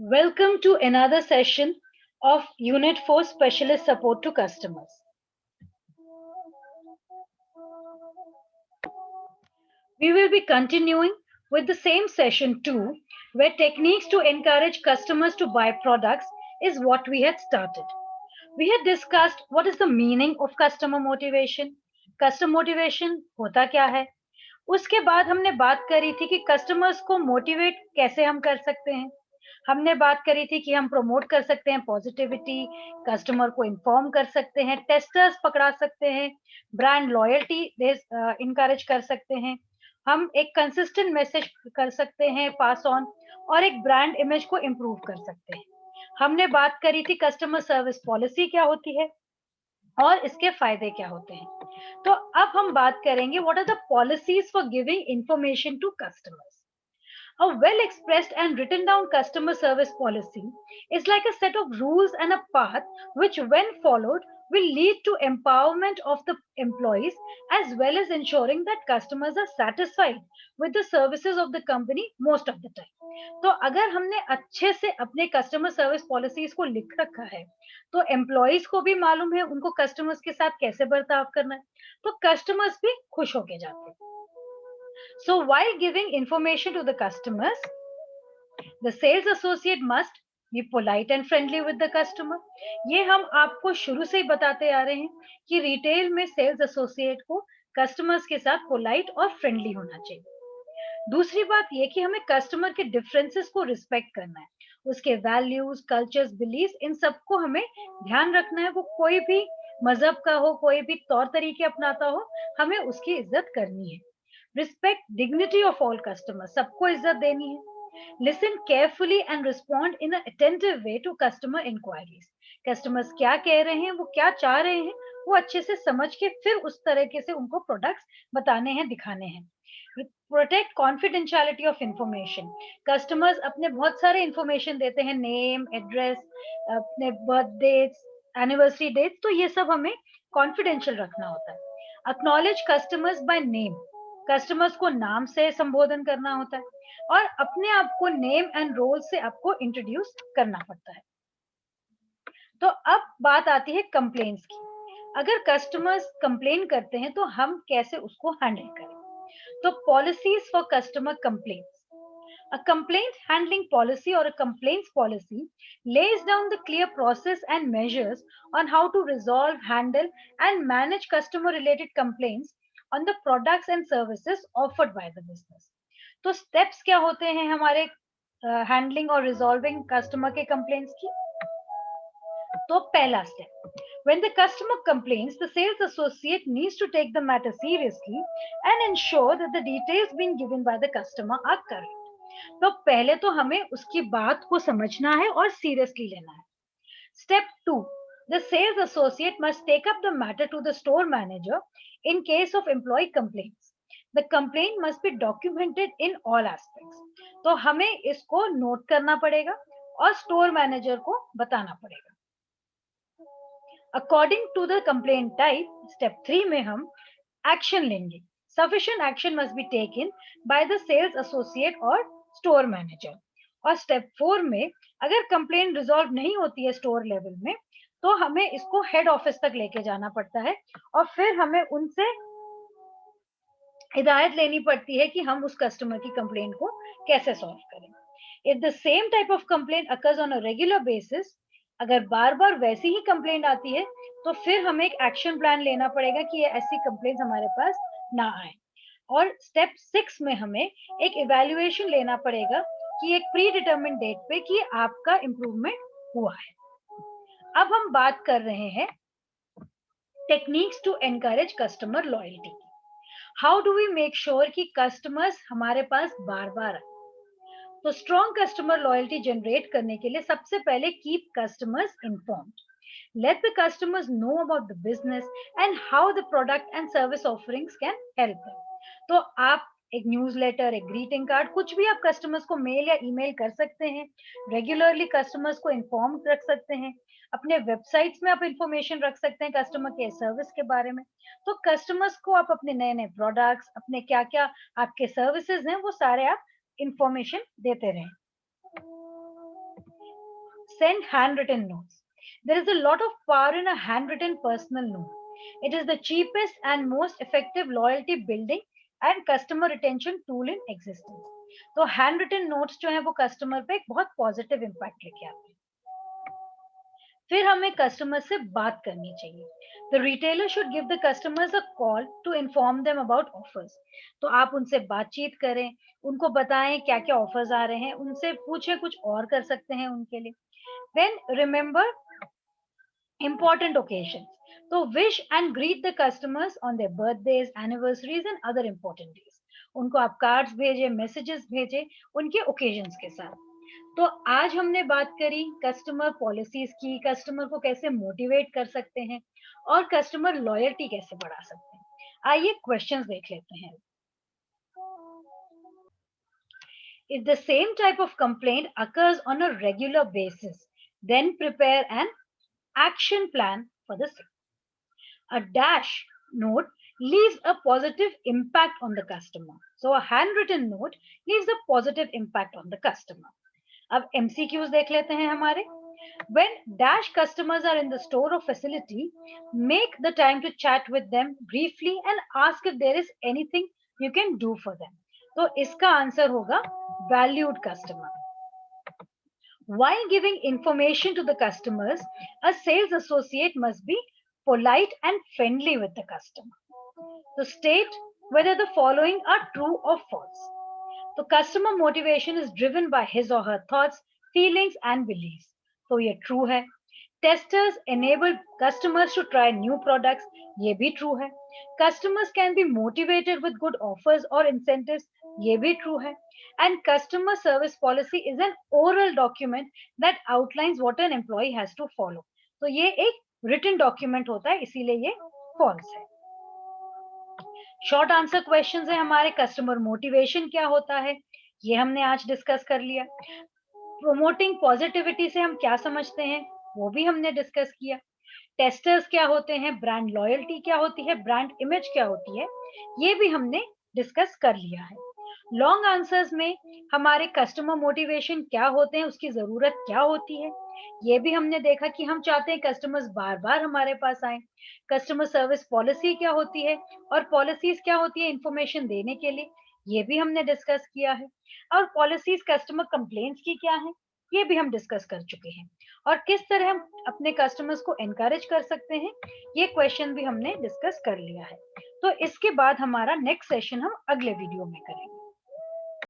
Welcome to another session of Unit 4 Specialist Support to Customers. We will be continuing with the same session 2, where techniques to encourage customers to buy products is what we had started. We had discussed what is the meaning of customer motivation, customer motivation होता क्या है, उसके बाद हमने बात करी थी कि कस्टमर्स को मोटिवेट कैसे हम कर सकते हैं। हमने बात करी थी कि हम प्रमोट कर सकते हैं पॉजिटिविटी, कस्टमर को इन्फॉर्म कर सकते हैं, टेस्टर्स पकड़ा सकते हैं, ब्रांड लॉयल्टी इनकरेज कर सकते हैं, हम एक कंसिस्टेंट मैसेज कर सकते हैं पास ऑन और एक ब्रांड इमेज को इम्प्रूव कर सकते हैं। हमने बात करी थी कस्टमर सर्विस पॉलिसी क्या होती है और इसके फायदे क्या होते हैं। तो अब हम बात करेंगे what are the policies for giving information to customers. A well expressed and written down customer service policy is like a set of rules and a path which, when followed, will lead to empowerment of the employees as well as ensuring that customers are satisfied with the services of the company most of the time. तो अगर हमने अच्छे से अपने customer service policies को लिख रखा है तो एम्प्लॉयज को भी मालूम है उनको कस्टमर्स के साथ कैसे बर्ताव करना है, तो कस्टमर्स भी खुश होके जाते हैं। So while giving information to the customers, the sales associate must be polite and friendly with the customer. ये हम आपको शुरू से ही बताते आ रहे हैं कि रिटेल में सेल्स एसोसिएट को कस्टमर्स के साथ पोलाइट और फ्रेंडली होना चाहिए। दूसरी बात ये कि हमें कस्टमर के डिफरेंसेस को रिस्पेक्ट करना है, उसके वैल्यूज, कल्चर्स, बिलीफ, इन सबको हमें ध्यान रखना है। वो कोई भी मजहब का हो, कोई भी तौर तरीके अपनाता हो, हमें उसकी इज्जत करनी है। Respect dignity of all customer, सबको इज्जत देनी है। Listen carefully and respond in attentive way to customer inquiries. Customers क्या कह रहे हैं, वो क्या चाह रहे हैं, वो अच्छे से समझ के फिर उस तरीके से उनको प्रोडक्ट्स बताने हैं, दिखाने हैं। Protect confidentiality of information. Customers अपने बहुत सारे इंफॉर्मेशन देते हैं, नेम, एड्रेस, अपने बर्थ डेट्स, एनिवर्सरी डेट्स, तो ये सब हमें कॉन्फिडेंशियल रखना होता है। Acknowledge customers by name, customers को नाम से संबोधन करना होता है और अपने आप को नेम एंड रोल से आपको इंट्रोड्यूस करना पड़ता है। तो अब बात आती है कंप्लेंट्स की। अगर कस्टमर्स कंप्लेन करते हैं तो हम कैसे उसको हैंडल करें। तो policies for customer complaints. A complaint handling policy or a complaints policy lays down the clear process and measures on how to resolve, handle, and manage customer related complaints on the products and services offered by the business. तो steps क्या होते हैं हमारे handling और resolving customer के complaints की। तो पहला step, when the customer complains, the sales associate needs to take the matter seriously and ensure that the details being given by the customer are correct. तो पहले तो हमें उसकी बात को समझना है और सीरियसली लेना है। Step 2, the sales associate must take up the matter to the store manager in case of employee complaints. The complaint must be documented in all aspects. तो हमें इसको नोट करना पड़ेगा और स्टोर मैनेजर को बताना पड़ेगा। According to the complaint type, step 3 में हम एक्शन लेंगे। Sufficient action must be taken by the sales associate और स्टोर मैनेजर। और स्टेप 4 में अगर कंप्लेंट रिजॉल्व नहीं होती है स्टोर लेवल में, तो हमें इसको हेड ऑफिस तक लेके जाना पड़ता है और फिर हमें उनसे हिदायत लेनी पड़ती है कि हम उस कस्टमर की कंप्लेंट को कैसे सॉल्व करें। If the same type of complaint occurs on a regular basis, अगर बार बार वैसी ही कंप्लेंट आती है तो फिर हमें एक एक्शन प्लान लेना पड़ेगा कि ये ऐसी कंप्लेंट हमारे पास ना आए। और स्टेप 6 में हमें एक इवैल्यूएशन लेना पड़ेगा कि एक प्री डिटरमिन्ड डेट पे कि आपका इम्प्रूवमेंट हुआ है। अब हम बात कर रहे हैं techniques to encourage customer loyalty. How do we make sure कि कस्टमर्स हमारे पास बार बार आए। तो स्ट्रॉन्ग कस्टमर लॉयल्टी जनरेट करने के लिए सबसे पहले keep customers informed. Let the customers know about the business and how the product and service offerings can help them. तो आप एक न्यूज़लेटर, एक ग्रीटिंग कार्ड, कुछ भी आप कस्टमर्स को मेल या ईमेल कर सकते हैं। रेगुलरली कस्टमर्स को इन्फॉर्म रख सकते हैं। अपने वेबसाइट्स में आप इंफॉर्मेशन रख सकते हैं कस्टमर के सर्विस के बारे में। तो कस्टमर्स को आप अपने नए नए प्रोडक्ट्स, अपने क्या क्या आपके सर्विसेज हैं, वो सारे आप इंफॉर्मेशन देते रहें। send handwritten notes. There is a lot of power in a handwritten personal note. It is the cheapest and most effective loyalty building and customer retention tool in existence. तो handwritten notes जो है वो customer पे एक बहुत positive impact लेके आते हैं. फिर हमें कस्टमर से बात करनी चाहिए. The retailer should give the customers a call to inform them about offers. तो आप उनसे बातचीत करें, उनको बताएं क्या क्या ऑफर्स आ रहे हैं, उनसे पूछें कुछ और कर सकते हैं उनके लिए. Then remember important occasions. So wish and greet the customers on their birthdays, anniversaries and other important days. उनको आप कार्ड्स भेजे, मैसेजेस भेजे उनके ओकेजन्स के साथ. तो आज हमने बात करी कस्टमर पॉलिसीज की, कस्टमर को कैसे मोटिवेट कर सकते हैं और कस्टमर लॉयल्टी कैसे बढ़ा सकते हैं. आइए क्वेश्चंस देख लेते हैं. If the same type of complaint occurs on a regular basis, then prepare an action plan for the same. A dash note leaves a positive impact on the customer. So a handwritten note leaves a positive impact on the customer. अब MCQs देख लेते हैं हमारे. When dash customers are in the store or facility, make the time to chat with them briefly and ask if there is anything you can do for them. तो इसका answer होगा valued customer. While giving information to the customers, a sales associate must be polite and friendly with the customer. So state whether the following are true or false. So customer motivation is driven by his or her thoughts, feelings and beliefs. तो ये true है. Testers enable customers to try new products. ये भी true है. Customers can be motivated with good offers or incentives. ये भी true है. And customer service policy is an oral document that outlines what an employee has to follow. तो ये एक written document होता है, इसीलिए ये false है. शॉर्ट आंसर क्वेश्चंस है हमारे. कस्टमर मोटिवेशन क्या होता है ये हमने आज डिस्कस कर लिया. प्रोमोटिंग पॉजिटिविटी से हम क्या समझते हैं वो भी हमने डिस्कस किया. टेस्टर्स क्या होते हैं, ब्रांड लॉयल्टी क्या होती है, ब्रांड इमेज क्या होती है, ये भी हमने डिस्कस कर लिया है. लॉन्ग आंसर्स में हमारे कस्टमर मोटिवेशन क्या होते हैं, उसकी जरूरत क्या होती है, ये भी हमने देखा कि हम चाहते हैं कस्टमर्स बार बार हमारे पास आए. कस्टमर सर्विस पॉलिसी क्या होती है और पॉलिसीज क्या होती है इंफॉर्मेशन देने के लिए, ये भी हमने डिस्कस किया है. और पॉलिसीज कस्टमर कंप्लेंट्स की क्या है ये भी हम डिस्कस कर चुके हैं. और किस तरह हम अपने कस्टमर्स को एनकरेज कर सकते हैं ये क्वेश्चन भी हमने डिस्कस कर लिया है. तो इसके बाद हमारा नेक्स्ट सेशन हम अगले वीडियो में करेंगे.